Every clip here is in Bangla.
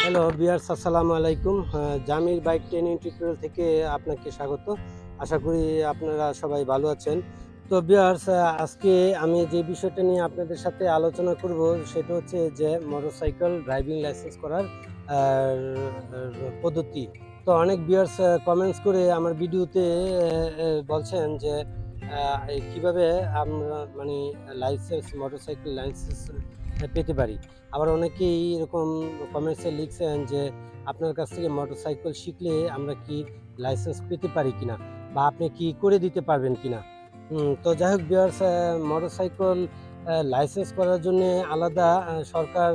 হ্যালো ভিউয়ার্স, আসসালামু আলাইকুম। জামির বাইক ট্রেনিং টিউটোরিয়াল থেকে আপনাকে স্বাগত। আশা করি আপনারা সবাই ভালো আছেন। তো ভিউয়ার্স, আজকে আমি যে বিষয়টা নিয়ে আপনাদের সাথে আলোচনা করব সেটা হচ্ছে যে মোটরসাইকেল ড্রাইভিং লাইসেন্স করার পদ্ধতি। তো অনেক ভিউয়ার্স কমেন্টস করে আমার ভিডিওতে বলছেন যে কিভাবে আমরা মানে মোটরসাইকেল লাইসেন্স পেতে পারি। আবার অনেকেই এরকম কমেন্টসে লিখছেন যে আপনার কাছ থেকে মোটরসাইকেল শিখলে আমরা কি লাইসেন্স পেতে পারি কিনা, বা আপনি কি করে দিতে পারবেন কিনা। তো যাই হোক ভিউয়ার্স, মোটরসাইকেল লাইসেন্স করার জন্য আলাদা সরকার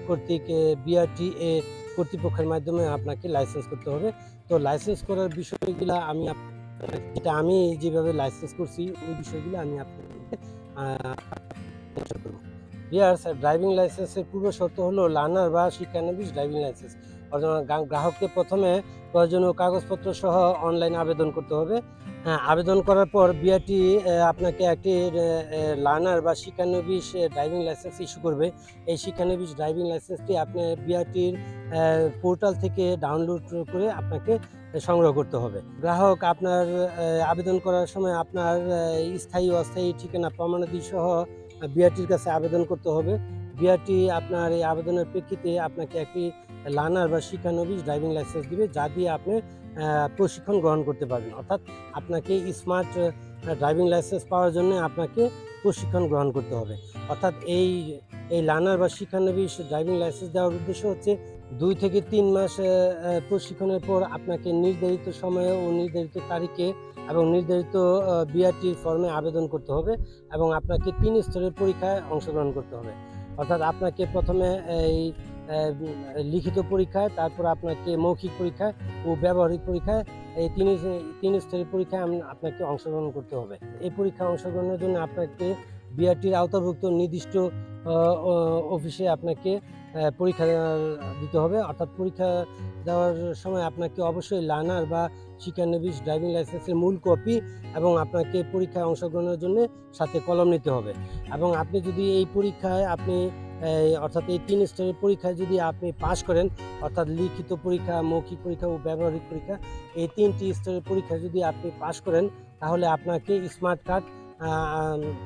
কর্তৃক বিআরটিএ কর্তৃপক্ষের মাধ্যমে আপনাকে লাইসেন্স করতে হবে। তো লাইসেন্স করার বিষয়গুলো আমি যেভাবে লাইসেন্স করছি ওই বিষয়গুলো আমি আপনাদেরকে ভিউয়ার্স, ড্রাইভিং লাইসেন্সের পূর্ব শর্ত হলো লার্নার বা শিক্ষানবিশ ড্রাইভিং লাইসেন্স। গ্রাহককে প্রথমে প্রয়োজনীয় কাগজপত্র সহ অনলাইনে আবেদন করতে হবে। আবেদন করার পর বিআরটি আপনাকে একটি লার্নার বা শিক্ষানবিশ ড্রাইভিং লাইসেন্স ইস্যু করবে। এই শিক্ষানবিশ ড্রাইভিং লাইসেন্সটি আপনি বিআরটির পোর্টাল থেকে ডাউনলোড করে আপনাকে সংগ্রহ করতে হবে। গ্রাহক আপনার আবেদন করার সময় আপনার স্থায়ী অস্থায়ী ঠিকানা প্রমাণাদি সহ বিআরটির কাছে আবেদন করতে হবে। বিআরটি আপনার এই আবেদনের প্রেক্ষিতে আপনাকে একটি লার্নার বা শিক্ষানবিশ ড্রাইভিং লাইসেন্স দিবে, যা দিয়ে আপনি প্রশিক্ষণ গ্রহণ করতে পারবেন। অর্থাৎ আপনাকে স্মার্ট ড্রাইভিং লাইসেন্স পাওয়ার জন্য আপনাকে প্রশিক্ষণ গ্রহণ করতে হবে। অর্থাৎ এই লার্নার বা শিক্ষানবিশ ড্রাইভিং লাইসেন্স দেওয়ার উদ্দেশ্য হচ্ছে 2 থেকে 3 মাস প্রশিক্ষণের পর আপনাকে নির্ধারিত সময়ে ও নির্ধারিত তারিখে এবং নির্ধারিত বিআরটির ফর্মে আবেদন করতে হবে এবং আপনাকে 3 স্তরের পরীক্ষায় অংশগ্রহণ করতে হবে। অর্থাৎ আপনাকে প্রথমে এই লিখিত পরীক্ষায়, তারপর আপনাকে মৌখিক পরীক্ষায় ও ব্যবহারিক পরীক্ষায়, এই তিন স্তরের পরীক্ষায় আপনাকে অংশগ্রহণ করতে হবে। এই পরীক্ষায় অংশগ্রহণের জন্য আপনাকে বিআরটির আওতাভুক্ত নির্দিষ্ট অফিসে আপনাকে পরীক্ষা দিতে হবে। অর্থাৎ পরীক্ষা দেওয়ার সময় আপনাকে অবশ্যই লার্নার বা শিক্ষানবিশ ড্রাইভিং লাইসেন্সের মূল কপি এবং আপনাকে পরীক্ষায় অংশগ্রহণের জন্য সাথে কলম নিতে হবে। এবং আপনি যদি এই পরীক্ষায় অর্থাৎ এই 3 স্তরের পরীক্ষায় যদি আপনি পাশ করেন, অর্থাৎ লিখিত পরীক্ষা, মৌখিক পরীক্ষা ও ব্যবহারিক পরীক্ষা, এই 3টি স্তরের পরীক্ষা যদি আপনি পাশ করেন তাহলে আপনাকে স্মার্ট কার্ড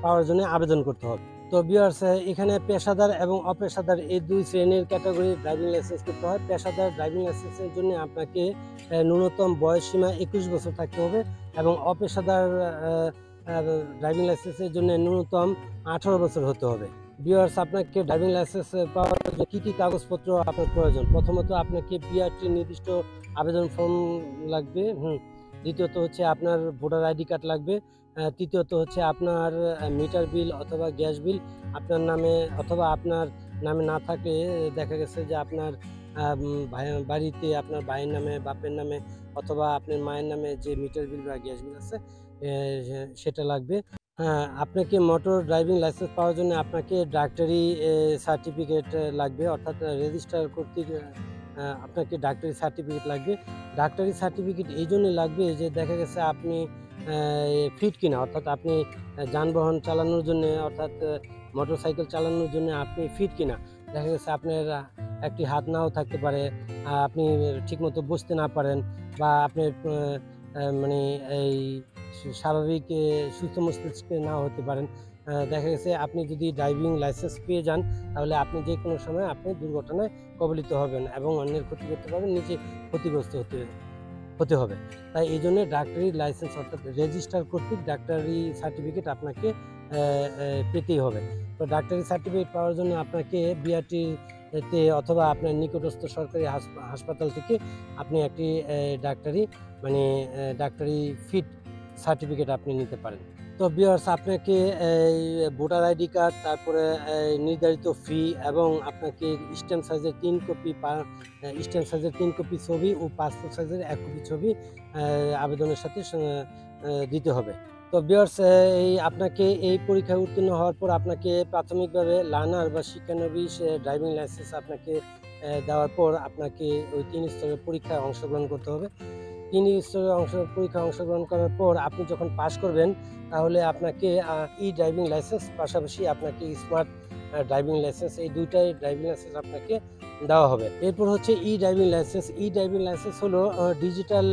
পাওয়ার জন্য আবেদন করতে হবে। তো ভিউয়ার্স, এখানে পেশাদার এবং অপেশাদার এই 2 শ্রেণীর ক্যাটাগরি ড্রাইভিং লাইসেন্স করতে হয়। পেশাদার ড্রাইভিং লাইসেন্সের জন্য আপনাকে ন্যূনতম বয়স সীমা 21 বছর থাকতে হবে এবং অপেশাদার ড্রাইভিং লাইসেন্সের জন্য ন্যূনতম 18 বছর হতে হবে। ভিউয়ার্স, আপনাকে ড্রাইভিং লাইসেন্স পাওয়ার জন্য কী কী কাগজপত্র আপনার প্রয়োজন? প্রথমত আপনাকে বিআরটির নির্দিষ্ট আবেদন ফর্ম লাগবে। দ্বিতীয়ত হচ্ছে আপনার ভোটার আইডি কার্ড লাগবে। তৃতীয়ত হচ্ছে আপনার মিটার বিল অথবা গ্যাস বিল আপনার নামে, অথবা আপনার নামে না থাকলে দেখা গেছে যে আপনার বাড়িতে আপনার ভাইয়ের নামে, বাপের নামে অথবা আপনার মায়ের নামে যে মিটার বিল বা গ্যাস বিল আছে সেটা লাগবে। আপনাকে মোটর ড্রাইভিং লাইসেন্স পাওয়ার জন্য আপনাকে ডাক্তারি সার্টিফিকেট লাগবে। অর্থাৎ রেজিস্ট্রার কর্তৃক আপনাকে ডাক্তারি সার্টিফিকেট লাগবে। ডাক্তারি সার্টিফিকেট এই জন্য লাগবে যে দেখা গেছে আপনি ফিট কিনা, অর্থাৎ আপনি যানবাহন চালানোর জন্য, অর্থাৎ মোটরসাইকেল চালানোর জন্য আপনি ফিট কিনা। দেখা গেছে আপনার একটি হাত নাও থাকতে পারে, আপনি ঠিকমতো বসতে না পারেন, বা আপনার মানে এই স্বাভাবিক সুস্থ মস্তিষ্কে নাও হতে পারেন। দেখা গেছে আপনি যদি ড্রাইভিং লাইসেন্স পেয়ে যান তাহলে আপনি যে কোনো সময় আপনি দুর্ঘটনায় কবলিত হবেন এবং অন্যের ক্ষতি করতে পারবেন, নিজে ক্ষতিগ্রস্ত হতে হবে। তাই এই জন্য ডাক্তারি লাইসেন্স অর্থাৎ রেজিস্টার কর্তৃক ডাক্তারি সার্টিফিকেট আপনাকে পেতেই হবে। তো ডাক্তারি সার্টিফিকেট পাওয়ার জন্য আপনাকে বিআরটিতে অথবা আপনার নিকটস্থ সরকারি হাসপাতাল থেকে আপনি একটি ডাক্তারি ফিট সার্টিফিকেট আপনি নিতে পারেন। তো ভিউয়ার্স, আপনাকে এই ভোটার আইডি কার্ড, তারপরে নির্ধারিত ফি এবং আপনাকে স্ট্যাম্প সাইজের ৩ কপি ছবি ও পাসপোর্ট সাইজের ১ কপি ছবি আবেদনের সাথে দিতে হবে। তো ভিউয়ার্স, এই আপনাকে এই পরীক্ষায় উত্তীর্ণ হওয়ার পর আপনাকে প্রাথমিকভাবে লার্নার বা শিক্ষানবিশ ড্রাইভিং লাইসেন্স আপনাকে দেওয়ার পর আপনাকে ওই ৩ স্তরের পরীক্ষায় অংশগ্রহণ করতে হবে। ৩ স্তরের পরীক্ষায় অংশগ্রহণ করার পর আপনি যখন পাস করবেন, তাহলে আপনাকে ড্রাইভিং লাইসেন্স, পাশাপাশি আপনাকে স্মার্ট ড্রাইভিং লাইসেন্স, এই ২টাই ড্রাইভিং লাইসেন্স আপনাকে দেওয়া হবে। এরপর হচ্ছে ড্রাইভিং লাইসেন্স। ড্রাইভিং লাইসেন্স হলো ডিজিটাল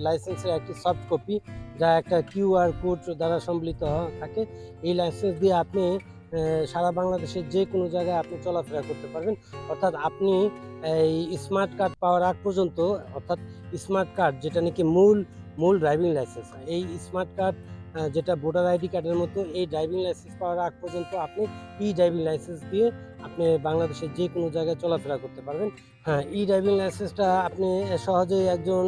লাইসেন্সের একটি সফট কপি, যা একটা কিউআর কোড দ্বারা সম্বলিত থাকে। এই লাইসেন্স দিয়ে আপনি সারা বাংলাদেশের যে কোনো জায়গায় আপনি চলাফেরা করতে পারবেন। অর্থাৎ আপনি এই স্মার্ট কার্ড পাওয়ার আগ পর্যন্ত, অর্থাৎ স্মার্ট কার্ড যেটা নাকি মূল ড্রাইভিং লাইসেন্স, এই স্মার্ট কার্ড যেটা ভোটার আইডি কার্ডের মতো, এই ড্রাইভিং লাইসেন্স পাওয়ার আগ পর্যন্ত আপনি ড্রাইভিং লাইসেন্স দিয়ে আপনি বাংলাদেশের যে কোনো জায়গায় চলাফেরা করতে পারবেন। হ্যাঁ, ড্রাইভিং লাইসেন্সটা আপনি সহজেই একজন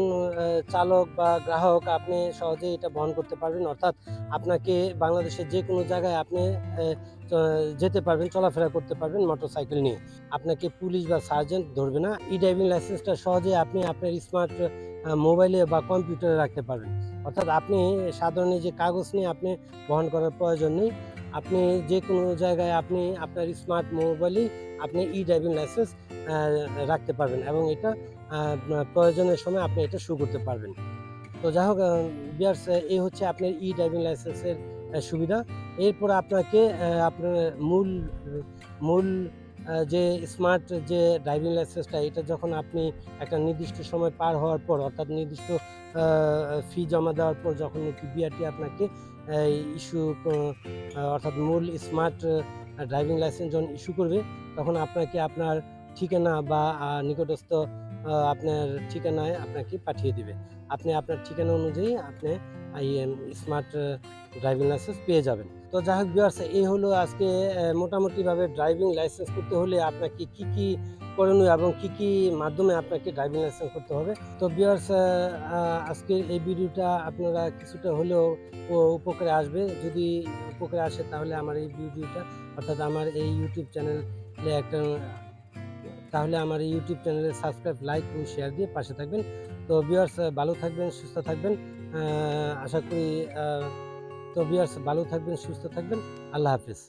চালক বা গ্রাহক আপনি সহজেই এটা বহন করতে পারবেন। অর্থাৎ আপনাকে বাংলাদেশের যে কোনো জায়গায় আপনি যেতে পারবেন, চলাফেরা করতে পারবেন মোটরসাইকেল নিয়ে। আপনাকে পুলিশ বা সার্জেন্ট ধরবে না। ড্রাইভিং লাইসেন্সটা সহজেই আপনি আপনার স্মার্ট মোবাইলে বা কম্পিউটারে রাখতে পারবেন। অর্থাৎ আপনি সাধারণ যে কাগজ নিয়ে আপনি বহন করার প্রয়োজন নেই। আপনি যে কোনো জায়গায় আপনি আপনার স্মার্ট মোবাইলেই আপনি ড্রাইভিং লাইসেন্স রাখতে পারবেন এবং এটা প্রয়োজনের সময় আপনি এটা শো করতে পারবেন। তো যাই হোক ভিউয়ার্স, এই হচ্ছে আপনার ড্রাইভিং লাইসেন্সের সুবিধা। এরপর আপনাকে আপনার মূল যে স্মার্ট যে ড্রাইভিং লাইসেন্সটা, এটা যখন আপনি একটা নির্দিষ্ট সময় পার হওয়ার পর, অর্থাৎ নির্দিষ্ট ফি জমা দেওয়ার পর, যখন বিআরটি আপনাকে ইস্যু অর্থাৎ মূল স্মার্ট ড্রাইভিং লাইসেন্স যখন ইস্যু করবে, তখন আপনাকে আপনার ঠিকানা বা নিকটস্থ আপনার ঠিকানায় আপনাকে পাঠিয়ে দিবে। আপনি আপনার ঠিকানা অনুযায়ী আপনি স্মার্ট ড্রাইভিং লাইসেন্স পেয়ে যাবেন। তো যাই হোক ভিউয়ার্স, এই হলো আজকে মোটামুটিভাবে ড্রাইভিং লাইসেন্স করতে হলে আপনাকে কি করণীয় এবং কি মাধ্যমে আপনাকে ড্রাইভিং লাইসেন্স করতে হবে। তো ভিউয়ার্স, আজকের এই ভিডিওটা আপনারা কিছুটা হলেও উপকারে আসবে। যদি উপকারে আসে, তাহলে আমার এই ভিডিওটা, অর্থাৎ আমার এই ইউটিউব চ্যানেলে সাবস্ক্রাইব, লাইক ও শেয়ার দিয়ে পাশে থাকবেন। তো ভিউয়ার্স, ভালো থাকবেন, সুস্থ থাকবেন। আশা করি তো ভিউয়ার্স, ভালো থাকবেন, সুস্থ থাকবেন। আল্লাহ হাফেজ।